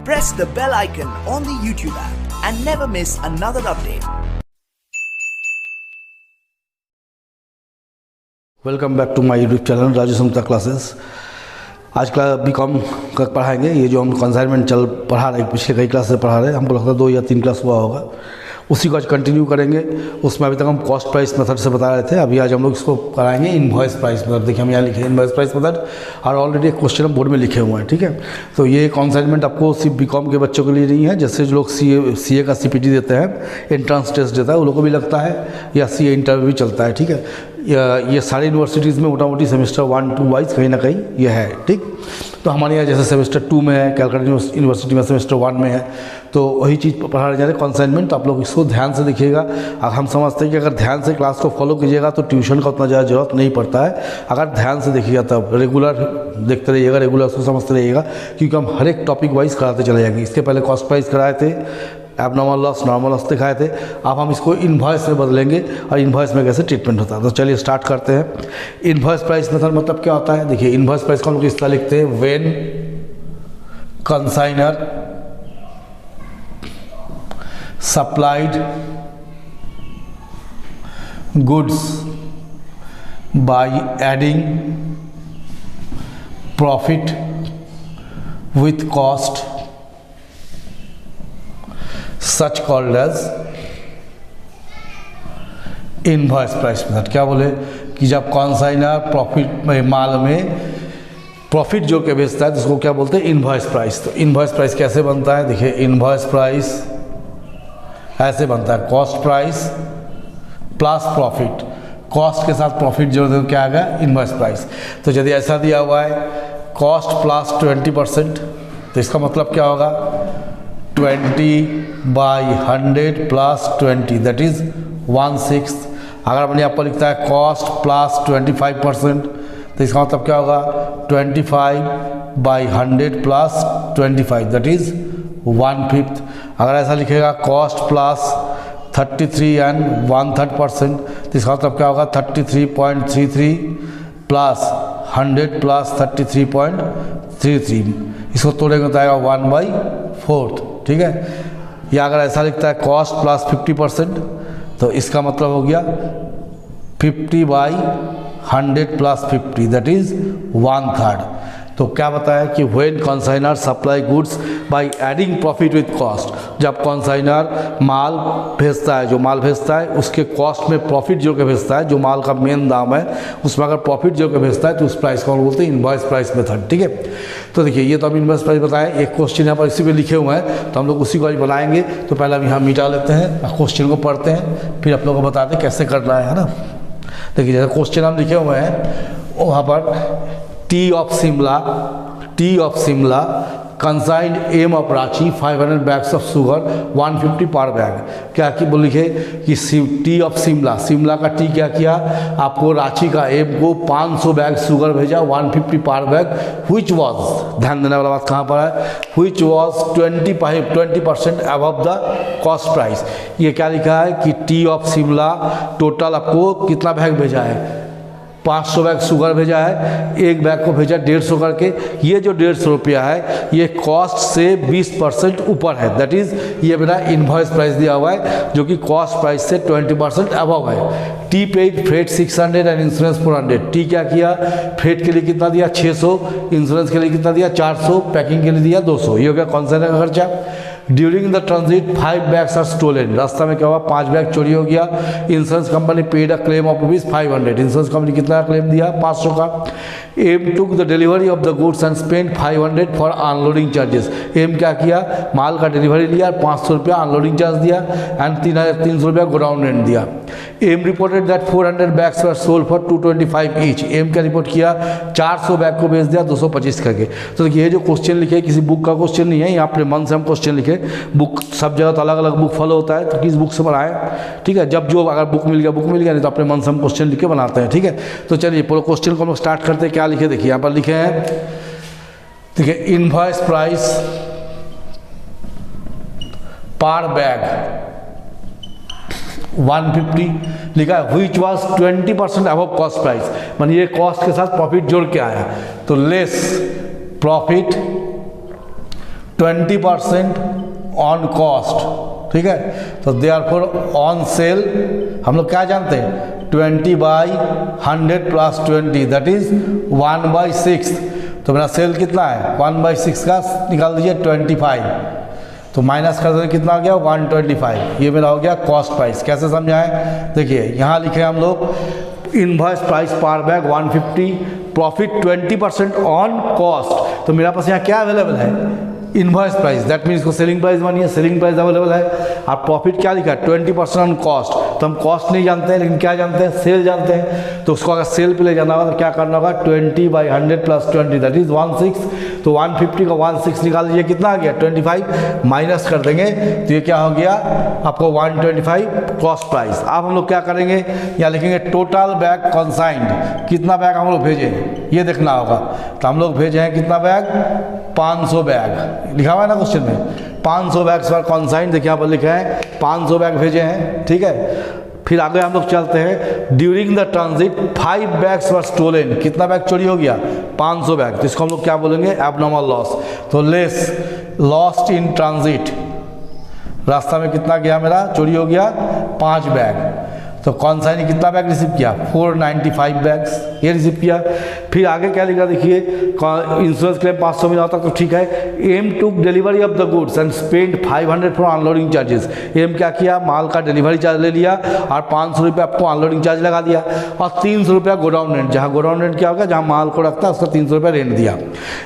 press the bell icon on the YouTube app and never miss another update. Welcome back to my YouTube channel Raju Samta classes. आज का BCom का पढ़ाएंगे। ये जो हम कंसाइनमेंट पढ़ा रहे हैं, पिछले कई क्लास से पढ़ा रहे हैं, हमको लगता है 2 या 3 क्लास हुआ होगा, उसी को आज कंटिन्यू करेंगे। उसमें अभी तक हम कॉस्ट प्राइस मेथड से बता रहे थे, अभी आज हम लोग इसको कराएंगे इनवॉइस प्राइस मेथड। देखिए हम यहाँ लिखे इनवॉइस प्राइस मेथड और ऑलरेडी एक क्वेश्चन हम बोर्ड में लिखे हुए हैं, ठीक है। तो ये कंसाइनमेंट आपको सिर्फ बीकॉम के बच्चों के लिए नहीं है, जैसे जो लोग सीए का सीपीटी देते हैं, एंट्रेंस टेस्ट देता है, उन लोगों को भी लगता है, या सीए इंटरव्यू भी चलता है, ठीक है। ये सारी यूनिवर्सिटीज़ में मोटा मोटी सेमेस्टर 1-2 वाइज कहीं ना कहीं ये है, ठीक। तो हमारे यहाँ जैसे सेमेस्टर 2 में है, कैलकाटा यूनिवर्सिटी में सेमेस्टर 1 में है, तो वही चीज़ पढ़ाने जा रहे हैं कंसाइनमेंट। तो आप लोग इसको ध्यान से देखिएगा। अब हम समझते हैं कि अगर ध्यान से क्लास को फॉलो कीजिएगा तो ट्यूशन का उतना ज़्यादा जरूरत नहीं पड़ता है। अगर ध्यान से देखिएगा तब रेगुलर देखते रहिएगा, रेगुलर उसको समझते रहिएगा, क्योंकि हम हर एक टॉपिक वाइज कराते चले जाएंगे। इसके पहले कॉस्ट प्राइस कराए थे, एबनॉर्मल लॉस, नॉर्मल लॉस दिखाए थे। अब हम इसको इनवॉइस में बदलेंगे और इनवॉइस में कैसे ट्रीटमेंट होता है। तो चलिए स्टार्ट करते हैं। इनवॉइस प्राइस मेथड मतलब क्या होता है? देखिए इनवॉइस प्राइस को हम लोग इस तरह लिखते हैं, when consignor supplied goods by adding profit with cost such called as invoice price method. क्या बोले कि जब कंसाइनर प्रॉफिट माल में प्रॉफिट जो के बेचता है तो उसको क्या बोलते हैं? Invoice price. तो इनवॉइस प्राइस कैसे बनता है? देखिए इनवॉइस प्राइस ऐसे बनता है, cost price plus profit, cost के साथ प्रॉफिट जोड़ दो, क्या आ गया? Invoice price. तो यदि ऐसा दिया हुआ है कॉस्ट प्लस 20%, तो इसका मतलब क्या होगा? 20/100 प्लस 20 दैट इज 1/6। अगर अपने यहाँ पर लिखता है कॉस्ट प्लस 25%, तो इसका मतलब क्या होगा? 25/100 प्लस 25 दैट इज 1/5। अगर ऐसा लिखेगा कॉस्ट प्लस 33 and 1/3%, तो इसका मतलब क्या होगा? 33.33 प्लस 100 प्लस 33.33। इसको तोड़ेंगे तो आएगा 1/4, ठीक है। या अगर ऐसा लिखता है कॉस्ट प्लस 50%, तो इसका मतलब हो गया 50/100 प्लस 50 दैट इज 1/3। तो क्या बताया कि when consignor supply goods by adding profit with cost, जब कंसाइनर माल भेजता है, जो माल भेजता है उसके कॉस्ट में प्रॉफिट जोड़ के भेजता है, जो माल का मेन दाम है उसमें अगर प्रॉफिट जोड़ के भेजता है तो उस प्राइस को हम बोलते हैं इनवॉइस प्राइस मेथड, ठीक है। तो देखिए ये तो हम इनवॉइस प्राइस बताएं, एक क्वेश्चन यहाँ पर इसी पे लिखे हुए हैं, तो हम लोग उसी को आज बनाएंगे। तो पहले हम यहाँ मिटा लेते हैं, क्वेश्चन को पढ़ते हैं, फिर आप लोगों को बताते हैं कैसे करना है ना। देखिए जैसे क्वेश्चन हम लिखे हुए हैं वहाँ पर tea of Shimla consigned M of Ranchi 500 bags of sugar 150 per bag. क्या कि बोल लिखे कि टी ऑफ शिमला का टी क्या किया? आपको रांची का एम को 500 बैग शुगर भेजा 150 पर बैग, व्हिच वॉज, ध्यान देने वाला बात कहाँ पर है, which was 20% above the cost price. ये क्या लिखा है कि टी ऑफ शिमला टोटल आपको कितना बैग भेजा है? 500 बैग शुगर भेजा है, एक बैग को भेजा 150 करके। ये जो 150 रुपया है ये कॉस्ट से 20% ऊपर है, दैट इज ये मेरा इनवॉइस प्राइस दिया हुआ है जो कि कॉस्ट प्राइस से 20% अबव है। T paid freight 600 and insurance 400। T क्या किया? फ्रेट के लिए कितना दिया? 600, इंश्योरेंस के लिए कितना दिया? 400, पैकिंग के लिए दिया 200। ये हो गया कंसाइनर का खर्चा। During the transit 5 bags are stolen. रास्ता में क्या हुआ? 5 बैग चोरी हो गया। Insurance company paid a claim of ₹500। Insurance company कितना क्लेम दिया? 500 का। M took the delivery of the goods and spend 500 for unloading charges. M क्या किया? माल का डिलीवरी लिया, 500 रुपया अनलोडिंग चार्ज दिया एंड 3,300 रुपया गोडाउन रेंट दिया। M reported that 400 bags were sold for 225 each. M क्या रिपोर्ट किया? 400 बैग को बेच दिया 225 करके। तो देखिए ये जो क्वेश्चन लिखे किसी बुक का क्वेश्चन नहीं है, यहाँ अपने मन से हम क्वेश्चन लिखे। बुक सब जगह तो अलग अलग बुक फॉलो होता है, तो किस बुक से बनाए, ठीक है। जब जो अगर बुक मिल गया, नहीं तो अपने मन से हम क्वेश्चन लिख के बनाते हैं, ठीक है। तो चलिए पूरा क्वेश्चन को हम स्टार्ट करते हैं। क्या लिखे? देखिए यहाँ पर लिखे हैं, देखिए इनवॉइस प्राइस पर बैग 150 लिखा है, which was 20% above cost price, मानी ये कॉस्ट के साथ प्रॉफिट जोड़ के आया, तो लेस प्रॉफिट 20% ऑन कॉस्ट, ठीक है। तो देयरफॉर ऑन सेल हम लोग क्या जानते हैं, 20/100 प्लस 20 दैट इज 1/6। तो मेरा सेल कितना है, 1/6 का निकाल दीजिए 25, तो माइनस कर देंगे कितना हो गया 125। ये मेरा हो गया कॉस्ट प्राइस। कैसे समझाएं, देखिए यहाँ लिखे हम लोग इनवॉइस प्राइस पर बैग 150, प्रॉफिट 20% ऑन कॉस्ट। तो मेरे पास यहाँ क्या अवेलेबल है, इनवॉइस प्राइस, दैट मीन्स को सेलिंग प्राइस मानिए, सेलिंग प्राइस अवेलेबल है। आप प्रॉफिट क्या लिखा है 20% ऑन कॉस्ट, तो हम कॉस्ट नहीं जानते हैं लेकिन क्या जानते हैं, सेल जानते हैं। तो उसको अगर सेल पे ले जाना होगा तो क्या करना होगा, 20/100 प्लस 20 दैट इज 16। तो 150 का 16 निकाल लीजिए, कितना आ गया 25, माइनस कर देंगे तो ये क्या हो गया आपको 125 कॉस्ट प्राइस। अब हम लोग क्या करेंगे, यहाँ लिखेंगे टोटल बैग कंसाइंड, कितना बैग हम लोग भेजे ये देखना होगा। तो हम लोग भेजे हैं कितना बैग, 500 बैग लिखा हुआ है ना क्वेश्चन में, 500 बैग्स पर कंसाइंड, देखिए यहाँ पर लिखा है 500 बैग भेजे हैं, ठीक है। फिर आगे हम लोग चलते हैं, during the transit 5 bags were stolen, कितना बैग चोरी हो गया 500 बैग। तो इसको हम लोग क्या बोलेंगे, एबनॉर्मल लॉस। तो लेस लॉस्ट इन ट्रांजिट, रास्ता में कितना गया मेरा, चोरी हो गया 5 बैग। तो कौनसाई ने कितना बैग रिसीव किया, 495 बैग्स ये रिसीव किया। फिर आगे क्या लिखा देखिए, इंश्योरेंस क्लेम 500 मिला होता तो ठीक है। M to delivery of the goods and spend 500 for unloading charges. M क्या किया, माल का डिलीवरी चार्ज ले लिया और 500 रुपये आपको अनलोडिंग चार्ज लगा दिया, और 300 रुपया गोडाउन रेंट, जहाँ गोडाउन रेंट क्या होगा, जहाँ माल को रखता है उसका 300 रुपया रेंट दिया।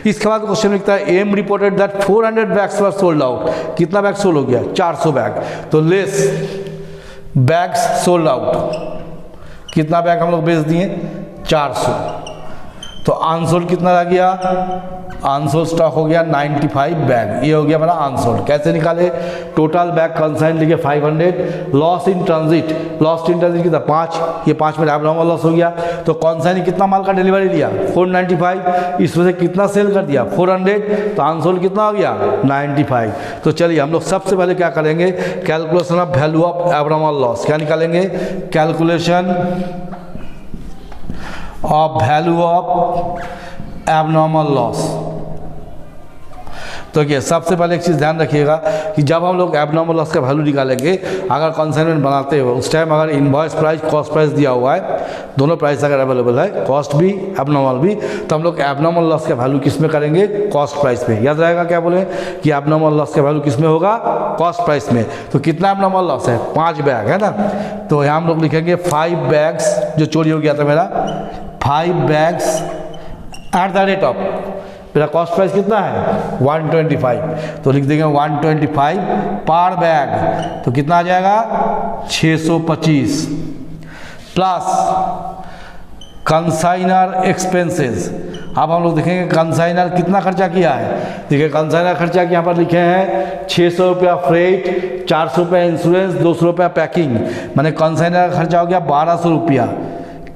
इसके बाद क्वेश्चन लिखता है, M reported that 400 bags were sold out, कितना बैग सोल्ड हो गया 400 बैग। तो लेस बैग्स सोल्ड आउट, कितना बैग हम लोग बेच दिए 400। तो अनसोल्ड कितना रह गया, अनसोल्ड स्टॉक हो गया 95 बैग, ये हो गया मेरा अनसोल्ड। कैसे निकाले, टोटल बैग कंसाइन लिखे 500, loss in transit, loss in transit कितना 5, ये 5 में एबनॉर्मल लॉस हो गया। तो कंसाइन ने कितना माल का डिलीवरी लिया 495, इसमें से कितना सेल कर दिया 400, तो अनसोल्ड कितना हो गया 95। तो चलिए हम लोग सबसे पहले क्या करेंगे, calculation of value of abnormal loss. क्या निकालेंगे, calculation of value of abnormal loss. तो क्या सबसे पहले एक चीज़ ध्यान रखिएगा कि जब हम लोग एबनॉर्मल लॉस का वैल्यू निकालेंगे, अगर कंसाइनमेंट बनाते हो उस टाइम अगर इनवॉइस प्राइस कॉस्ट प्राइस दिया हुआ है, दोनों प्राइस अगर अवेलेबल है, कॉस्ट भी एबनॉर्मल भी, तो हम लोग एबनॉर्मल लॉस का वैल्यू किस में करेंगे, कॉस्ट प्राइस में। याद रहेगा क्या बोले कि एबनॉर्मल लॉस का वैल्यू किस में होगा, कॉस्ट प्राइस में। तो कितना एबनॉर्मल लॉस है 5 बैग है ना, तो यहाँ हम लोग लिखेंगे 5 बैग्स जो चोरी हो गया था मेरा, 5 bags at the rate of, मेरा कॉस्ट प्राइस कितना है 125, तो लिख देंगे 125 पर बैग, तो कितना आ जाएगा 625 प्लस कंसाइनर एक्सपेंसेस। अब हम लोग देखेंगे कंसाइनर कितना खर्चा किया है, देखिए कंसाइनर खर्चा यहाँ पर लिखे हैं 600 रुपया फ्रेट, 400 रुपया इंश्योरेंस, 200 रुपया पैकिंग, मैंने कंसाइनर का खर्चा हो गया 1200 रुपया।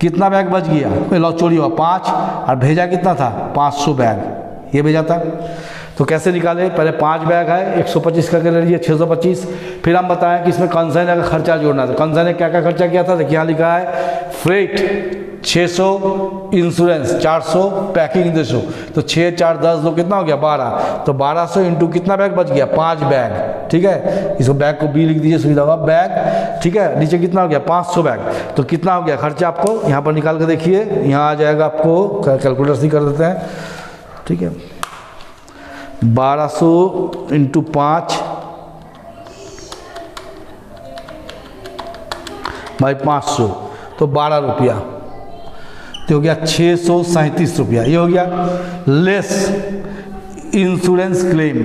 कितना बैग बच गया, लॉस चोरी हुआ 5 और भेजा कितना था 500 बैग, ये भेजा था। तो कैसे निकाले, पहले 5 बैग है 125 करके ले लीजिए 625, फिर हम बताएं कि इसमें कंसाइनर का खर्चा जोड़ना था। कंसाइनर क्या क्या खर्चा किया था, देखिए यहाँ लिखा है फ्रेट 600, इंश्योरेंस 400, पैकिंग 200, तो 6 4 10 2 कितना हो गया 12, तो 1200 इंटू कितना बैग बच गया 5 बैग, ठीक है। इसको बैग को बी लिख दीजिए सुविधा होगा बैग, ठीक है। नीचे कितना हो गया 500 बैग, तो कितना हो गया खर्चा आपको यहाँ पर निकाल के देखिए, यहाँ आ जाएगा आपको, कैलकुलेटर से कर देते हैं, ठीक है। 1200 इंटू 5 बाई 500, तो 12 रुपया, तो हो गया 637 रुपया, ये हो गया less insurance claim.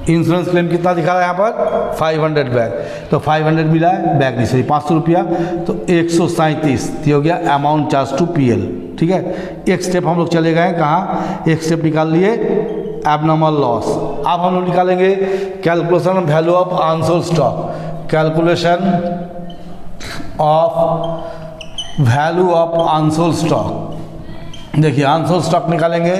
Insurance claim कितना दिखा रहा है यहाँ पर 500 बैग, तो 500 मिला है बैग नहीं सही 500 रुपया, तो 137, ये हो गया अमाउंट चार्ज टू पीएल, ठीक है। एक स्टेप हम लोग चले गए कहाँ, एक स्टेप निकाल लिए एबनॉर्मल लॉस। अब हम लोग निकालेंगे calculation value of unsold stock, calculation of value of unsold stock. देखिए अनसोल्ड स्टॉक निकालेंगे,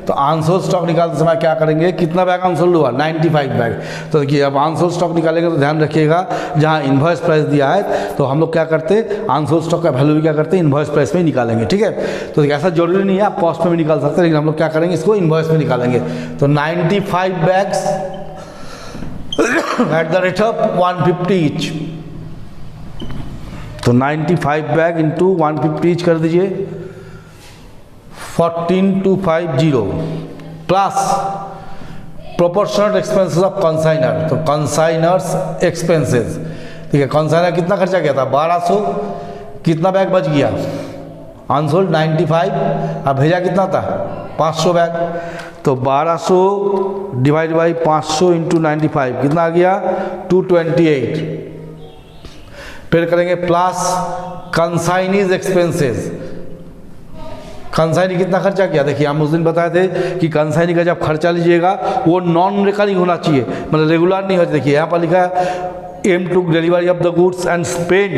तो अनसोल्ड स्टॉक निकालते समय क्या करेंगे, कितना बैग अनसोल्ड हुआ, 95 बैग। तो देखिए अब अनसोल्ड स्टॉक निकालेंगे तो ध्यान रखिएगा जहाँ इन्वॉइस प्राइस दिया है तो हम लोग क्या करते हैं, अनसोल्ड स्टॉक का वैल्यू भी क्या करते हैं, इन्वॉइस प्राइस में ही निकालेंगे। ठीक है, तो ऐसा जरूरी नहीं है आप कॉस्ट में भी निकाल सकते हैं, लेकिन हम लोग क्या करेंगे, इसको इन्वॉइस में निकालेंगे। तो 95 bags at the rate of 150 each, तो 95 बैग इंटू 150 ईच कर दीजिए, 14250 plus proportional expenses of consignor. तो कंसाइनर्स एक्सपेंसेस, ठीक है, कंसाइनर कितना खर्चा किया था 1200, कितना बैग बच गया अनसोल्ड 95, अब भेजा कितना था 500 बैग, तो 1200 डिवाइड बाई 500 इंटू 95 कितना आ गया 228। फिर करेंगे प्लस कंसाइनीज एक्सपेंसेस, कंसाइनी कितना खर्चा किया, देखिए हम उस दिन बताए थे कि कंसाइनी का जब खर्चा लीजिएगा वो नॉन रिकरिंग होना चाहिए, मतलब रेगुलर नहीं हो। देखिए यहाँ पर लिखा है aim took delivery of the goods and spent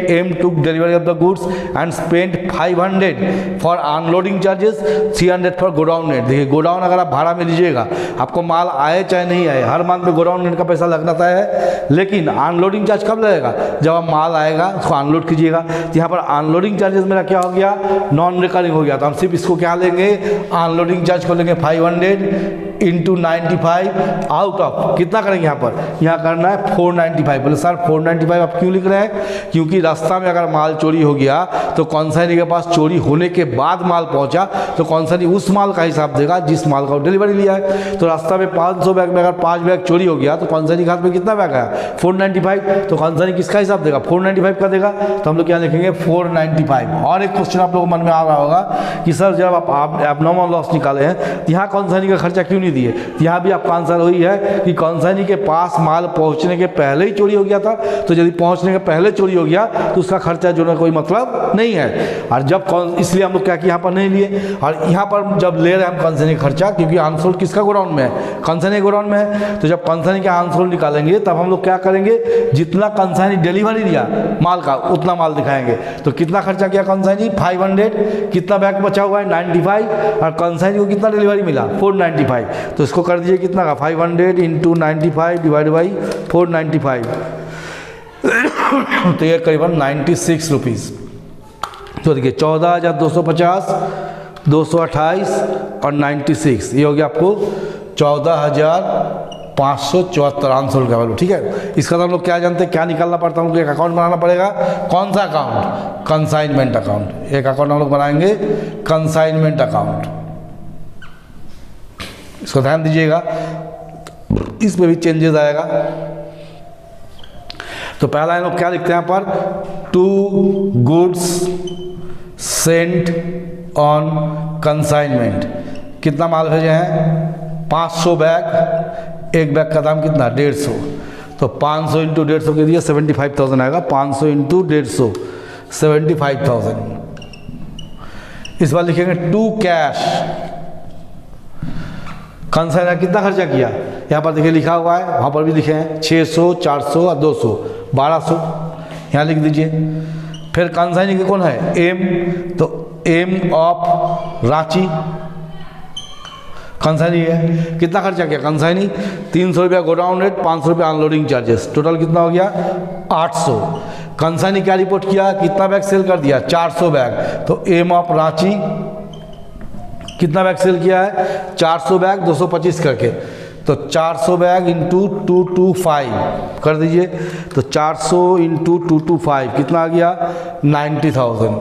aim took delivery of the goods and spent 500 for unloading charges, 300 for godown rent। देखिए गोडाउन अगर आप भाड़ा में लीजिएगा, आपको माल आए चाहे नहीं आए, हर मंथ में गोडाउन रेंट का पैसा लगना है, लेकिन अनलोडिंग चार्ज कब लगेगा, जब आप माल आएगा उसको अनलोड कीजिएगा। तो यहाँ पर अनलोडिंग चार्जेस मेरा क्या हो गया, नॉन रिकरिंग हो गया, तो हम सिर्फ इसको क्या लेंगे, अनलोडिंग चार्ज को लेंगे 500 इंटू 95 आउट ऑफ कितना करेंगे, यहाँ करना है 495। बोले सर 495 आप क्यों लिख रहे हैं, क्योंकि रास्ता में अगर माल चोरी हो गया तो कंसाइनी के पास चोरी होने के बाद माल पहुंचा तो कंसाइनी उस माल का हिसाब देगा जिस माल का डिलीवरी लिया है। तो रास्ता में 500 बैग में अगर 5 बैग चोरी हो गया तो कंसाइनी के हाथ में कितना बैग आया 495, तो कंसाइनी किसका हिसाब देगा 495 का देगा, तो हम लोग क्या लिखेंगे 495। और एक क्वेश्चन आप लोगों को मन में आ रहा होगा कि सर जब आप एबनॉर्मल लॉस निकाले हैं यहाँ कंसाइनी का खर्चा क्यों नहीं दिए, यहाँ भी आपका आंसर वही है कि कंसाइनी के पास माल पहुंचने के पहले ही चोरी हो गया था, तो यदि पहुंचने के पहले चोरी हो गया तो उसका खर्चा जो है कोई मतलब नहीं है। और जब इसलिए हम लोग क्या कि यहाँ पर नहीं लिए, और यहाँ पर जब ले रहे हैं हम कंसाइनी खर्चा, क्योंकि अनसोल्ड किसका गोडाउन में है, कंसाइनी गोडाउन में है, तो जब कंसाइनी का अनसोल्ड निकालेंगे तब हम लोग क्या करेंगे, जितना कंसाइनी डिलीवरी लिया माल का उतना माल दिखाएंगे। तो कितना खर्चा किया कंसाइनी 500, कितना बैग बचा हुआ है 95, और कंसाइनी को कितना डिलीवरी मिला 495, तो इसको कर दीजिए कितना का 500 इंटू 95 डिवाइड बाई 495, तो ये करीबन 96 रुपीज़। तो देखिए 14,250, 228 और 96, ये हो गया आपको 14,574 अनसोल्ड का वैल्यू। ठीक है, इसका तो हम लोग क्या जानते हैं, क्या निकालना पड़ता है, हम लोग एक अकाउंट बनाना पड़ेगा। कौन सा अकाउंट, कंसाइनमेंट अकाउंट। एक अकाउंट हम लोग बनाएंगे कंसाइनमेंट अकाउंट, इसको ध्यान दीजिएगा, इसमें भी चेंजेस आएगा। तो पहला हम लोग क्या लिखते हैं यहाँ पर, 2 गुड्स सेंट ऑन कंसाइनमेंट, कितना माल भेजे हैं 500 बैग, एक बैग का दाम कितना 150, तो 500 इंटू 150 के दिए 75,000 आएगा, 500 इंटू 150 75,000। इस बार लिखेंगे 2 कैश, कंसाइनर कितना खर्चा किया, यहाँ पर देखिए लिखा हुआ है, वहाँ पर भी लिखे हैं 600, 400 और 200, 1200, यहाँ लिख दीजिए। फिर कंसाइनी के कौन है एम, तो एम ऑफ रांची कंसाइनी है, कितना खर्चा किया कंसाइनी 300 रुपया गोडाउन रेट, 500 रुपया अनलोडिंग चार्जेस, टोटल कितना हो गया 800। कंसाइनी क्या रिपोर्ट किया, कितना बैग सेल कर दिया 400 बैग, तो एम ऑफ रांची कितना बैग सेल किया है 400 बैग 225 करके, तो 400 बैग इंटू 225 कर दीजिए, तो 400 इंटू 225 कितना आ गया 90,000,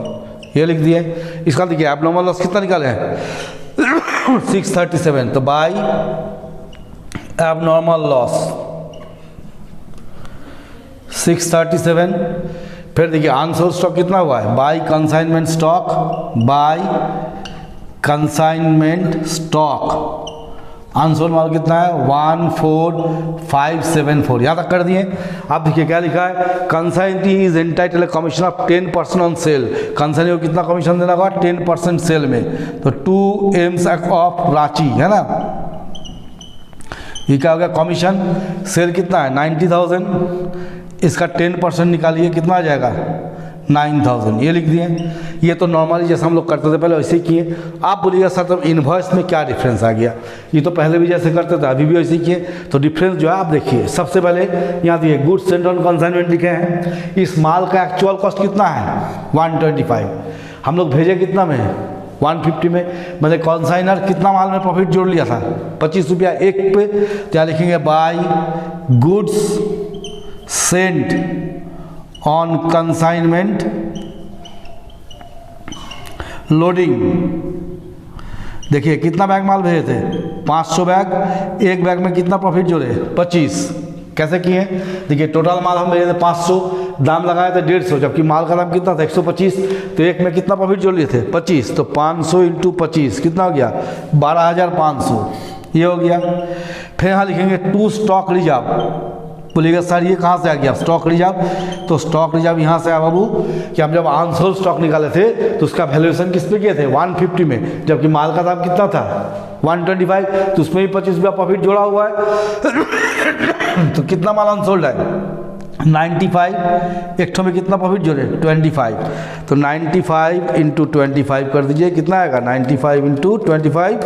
ये लिख दिए। इसका देखिए एबनॉर्मल लॉस कितना निकाले हैं 637, तो बाय एबनॉर्मल लॉस 637। फिर देखिए अनसोल्ड स्टॉक कितना हुआ है, by consignment stock, by consignment stock unsold माल कितना है 14574, यहाँ तक कर दिए। आप देखिए क्या लिखा है, consignee is entitled commission of 10% on sale, consignee को कितना कमीशन देना होगा 10% सेल में, तो 2 एम्स ऑफ रांची है ना, ये क्या हो गया कमीशन, सेल कितना है 90,000, इसका 10% निकालिए कितना आ जाएगा 9000 ये लिख दिए। ये तो नॉर्मली जैसे हम लोग करते थे पहले वैसे ही किए। आप बोलिएगा सर तब इन्वॉइस में क्या डिफरेंस आ गया? ये तो पहले भी जैसे करते थे अभी भी वैसे ही किए। तो डिफरेंस जो है आप देखिए, सबसे पहले यहाँ दिए गुड्स सेंट ऑन कंसाइनमेंट लिखे हैं। इस माल का एक्चुअल कॉस्ट कितना है? 125। हम लोग भेजे कितना में? 150 में। मतलब कंसाइनर कितना माल में प्रॉफिट जोड़ लिया था? 25 रुपया एक पे। तो यहाँ लिखेंगे by goods sent on consignment loading. देखिए कितना बैग माल भेजे थे? 500 बैग। एक बैग में कितना प्रॉफिट जोड़े? 25। कैसे किए? देखिए टोटल माल हम भेजे थे 500, दाम लगाए थे 150, जबकि माल का दाम कितना था? 125। तो एक में कितना प्रॉफिट जोड़ लिए थे? 25। तो 500 इंटू 25 कितना हो गया? 12,500 ये हो गया। फिर यहाँ लिखेंगे टू स्टॉक रिजर्व। बोलिएगा सर ये कहाँ से आ गया स्टॉक रिजर्व? तो स्टॉक रिजर्व यहाँ से आया बाबू कि हम जब अनसोल्ड स्टॉक निकाले थे तो उसका वैल्यूएशन किस पे किए थे? 150 में, जबकि माल का दाम कितना था? 125। तो उसमें भी 25 रुपया प्रॉफिट जोड़ा हुआ है। तो कितना माल अनसोल्ड है? 95। एक ठो में कितना प्रॉफिट जोड़े? 25। तो 95 इंटू 25 कर दीजिए, कितना आएगा? 95 इंटू 25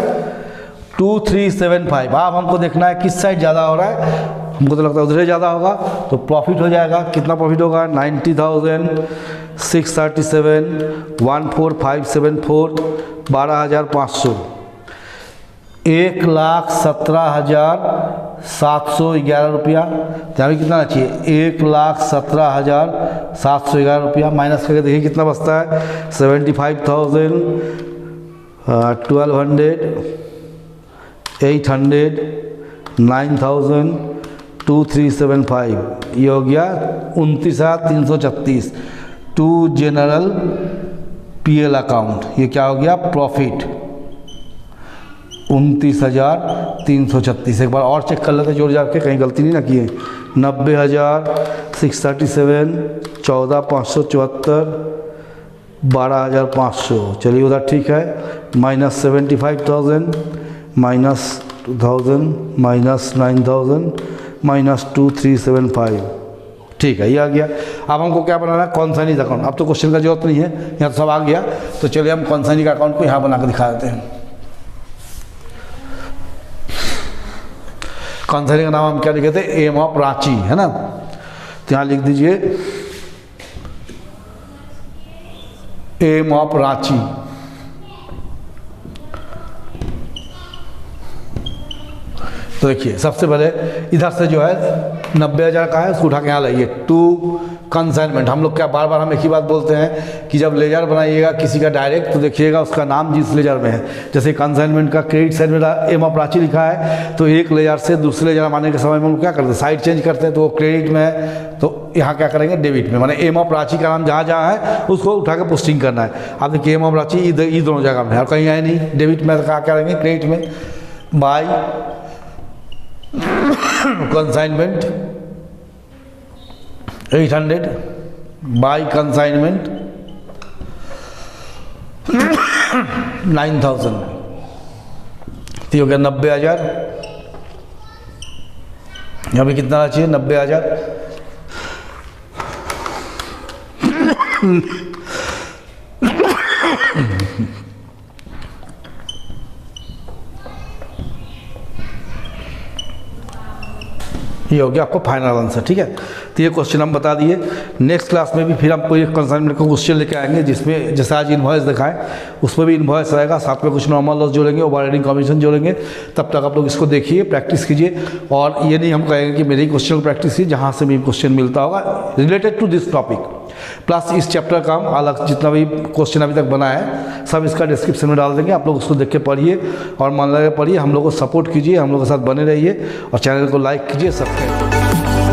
2375। अब हमको देखना है किस साइड ज़्यादा हो रहा है। हमको तो लगता है उधर ज़्यादा होगा, तो प्रॉफिट हो जाएगा। कितना प्रॉफिट होगा? 90,637 14574 12,500 1,17,711 रुपया। तो अभी कितना चाहिए? 1,17,711 रुपया। माइनस करके देखिए कितना बचता है? 75,000 1200 800 9,000 2375। ये हो गया 29,336 टू जनरल पीएल अकाउंट। ये क्या हो गया? प्रॉफिट 29,336। एक बार और चेक कर लेते जोड़ जाके, कहीं गलती नहीं ना किए। 90,637 14,574 12,500। चलिए उधर ठीक है। Minus 75,000 minus 2,000 minus 9,000 minus 2375। ठीक है ये आ गया। अब हमको क्या बनाना है? कॉन्साइनीज अकाउंट। अब तो क्वेश्चन का जरूरत नहीं है, यहाँ तो सब आ गया। तो चलिए हम कॉन्साइनी का अकाउंट को यहाँ बना के दिखा देते हैं। कॉन्साइनी का नाम हम क्या लिखे थे? एम ऑफ रांची, है ना। तो यहाँ लिख दीजिए एम ऑफ रांची। तो देखिए सबसे पहले इधर से जो है 90,000 का है, उसको उठा के यहाँ लाइए। To consignment. हम लोग क्या बार बार हम एक ही बात बोलते हैं कि जब लेजर बनाइएगा किसी का डायरेक्ट तो देखिएगा उसका नाम जिस लेजर में है। जैसे कंसाइनमेंट का क्रेडिट साइड में एम ऑफ रांची लिखा है, तो एक लेजर से दूसरे लेजर माने के समय में हम लोग क्या करते हैं? साइड चेंज करते हैं। तो वो क्रेडिट में है, तो यहाँ क्या करेंगे? डेबिट में। माने एम ऑफ रांची का नाम जहाँ जहाँ है उसको उठा के पोस्टिंग करना है। आप देखिए एम ऑफ रांची इधर दोनों जगह में है और कहीं है नहीं। डेबिट में क्या करेंगे? क्रेडिट में बाय कंसाइनमेंट 800 बाय कंसाइनमेंट 9,000। तो हो गया 90,000। यहाँ भी कितना चाहिए? 90,000। ये हो गया आपको फाइनल आंसर। ठीक है, तो ये क्वेश्चन हम बता दिए। नेक्स्ट क्लास में भी फिर हमको एक कंसाइनमेंट का क्वेश्चन लेके आएंगे जिसमें जैसे आज इन्वॉइस दिखाएं उसमें भी इन्वॉइस रहेगा, साथ में कुछ नॉर्मल लॉस जोड़ेंगे, ओवर राइडिंग कमीशन जोड़ेंगे। तब तक आप लोग इसको देखिए, प्रैक्टिस कीजिए। और ये नहीं हम कहेंगे कि मेरे ही क्वेश्चन को प्रैक्टिस कीजिए, जहाँ से भी क्वेश्चन मिलता होगा related to this topic. Plus इस चैप्टर का हम अलग जितना भी क्वेश्चन अभी तक बना है सब इसका डिस्क्रिप्शन में डाल देंगे, आप लोग उसको देख के पढ़िए और मन लगे पढ़िए। हम लोग को सपोर्ट कीजिए, हम लोग के साथ बने रहिए और चैनल को लाइक कीजिए, सब्सक्राइब कीजिए।